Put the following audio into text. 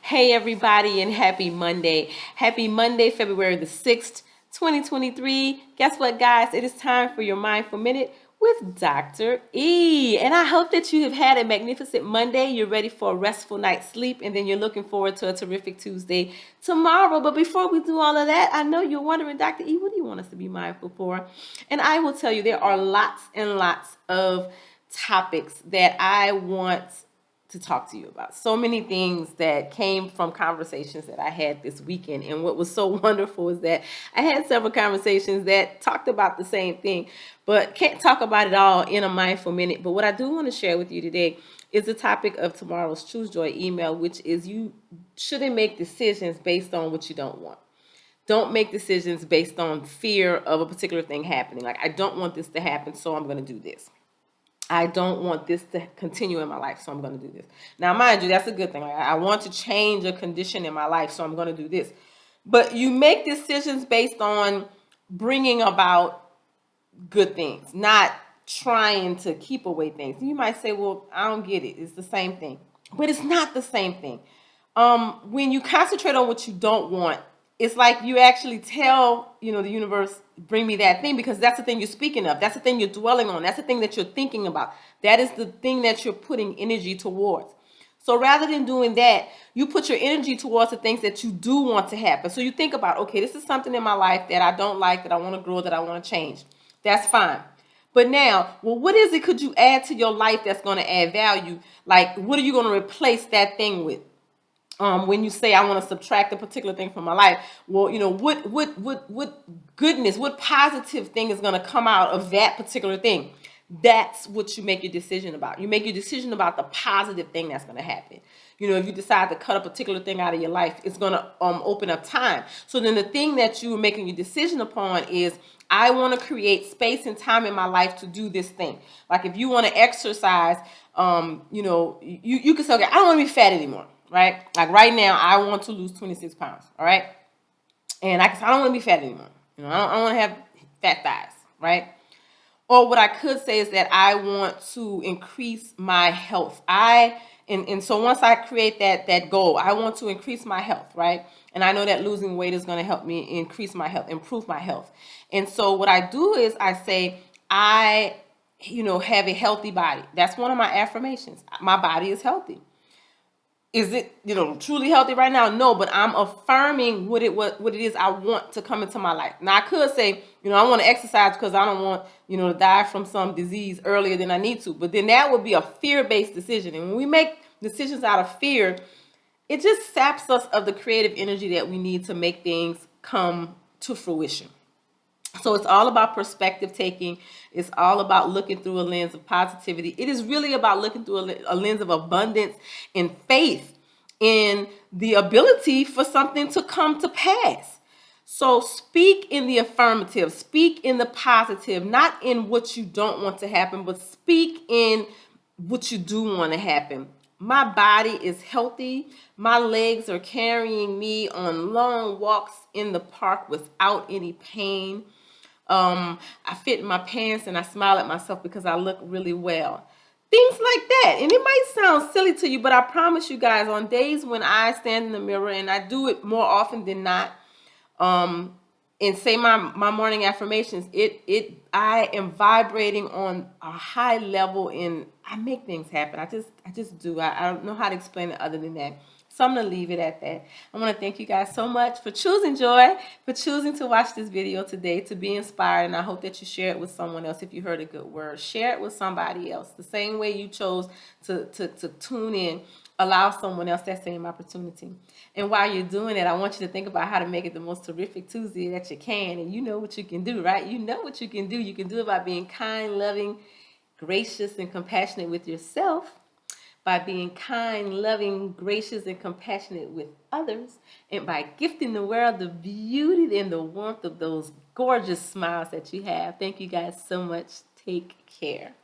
Hey everybody, and happy Monday. Happy Monday, February the 6th, 2023. Guess what, guys? It is time for your Mindful Minute with Dr. E. And I hope that you have had a magnificent Monday. You're ready for a restful night's sleep, and then you're looking forward to a terrific Tuesday tomorrow. But before we do all of that, I know you're wondering, Dr. E, what do you want us to be mindful for? And I will tell you, there are lots and lots of topics that I want to talk to you about. So many things that came from conversations that I had this weekend. And what was so wonderful is that I had several conversations that talked about the same thing, but can't talk about it all in a mindful minute. But what I do want to share with you today is the topic of tomorrow's Choose Joy email, which is you shouldn't make decisions based on what you don't want. Don't make decisions based on fear of a particular thing happening. Like, I don't want this to happen, so I'm going to do this. I don't want this to continue in my life, so I'm going to do this. Now, mind you, that's a good thing. Like, I want to change a condition in my life, so I'm going to do this. But you make decisions based on bringing about good things, not trying to keep away things. You might say, well, I don't get it. It's the same thing. But it's not the same thing. When you concentrate on what you don't want, it's like you actually tell, the universe, bring me that thing, because that's the thing you're speaking of. That's the thing you're dwelling on. That's the thing that you're thinking about. That is the thing that you're putting energy towards. So rather than doing that, you put your energy towards the things that you do want to happen. So you think about, okay, this is something in my life that I don't like, that I want to grow, that I want to change. That's fine. But now, well, what is it could you add to your life that's going to add value? Like, what are you going to replace that thing with? When you say I want to subtract a particular thing from my life, well, what goodness, what positive thing is going to come out of that particular thing? That's what you make your decision about. You make your decision about the positive thing that's going to happen. If you decide to cut a particular thing out of your life, it's going to open up time. So then the thing that you are making your decision upon is, I want to create space and time in my life to do this thing. Like, if you want to exercise, you can say, okay, I don't want to be fat anymore. Right? Like right now, I want to lose 26 pounds. All right. And I don't want to be fat anymore. I don't want to have fat thighs. Right. Or what I could say is that I want to increase my health. And so once I create that goal, I want to increase my health, right? And I know that losing weight is going to help me increase my health, improve my health. And so what I do is I say, I have a healthy body. That's one of my affirmations. My body is healthy. Is it, truly healthy right now? No, but I'm affirming what it is I want to come into my life. Now, I could say, I want to exercise because I don't want, to die from some disease earlier than I need to. But then that would be a fear-based decision. And when we make decisions out of fear, it just saps us of the creative energy that we need to make things come to fruition. So it's all about perspective taking. It's all about looking through a lens of positivity. It is really about looking through a lens of abundance and faith in the ability for something to come to pass. So speak in the affirmative, speak in the positive, not in what you don't want to happen, but speak in what you do want to happen. My body is healthy. My legs are carrying me on long walks in the park without any pain. I fit in my pants and I smile at myself because I look really well. Things like that. And it might sound silly to you, but I promise you guys, on days when I stand in the mirror, and I do it more often than not, and say my morning affirmations, I am vibrating on a high level, and I make things happen. I just do. I don't know how to explain it other than that. So I'm going to leave it at that. I want to thank you guys so much for choosing joy, for choosing to watch this video today, to be inspired. And I hope that you share it with someone else. If you heard a good word, share it with somebody else. The same way you chose to tune in, allow someone else that same opportunity. And while you're doing it, I want you to think about how to make it the most terrific Tuesday that you can. And you know what you can do, right? You know what you can do. You can do it by being kind, loving, gracious, and compassionate with yourself, by being kind, loving, gracious, and compassionate with others, and by gifting the world the beauty and the warmth of those gorgeous smiles that you have. Thank you guys so much. Take care.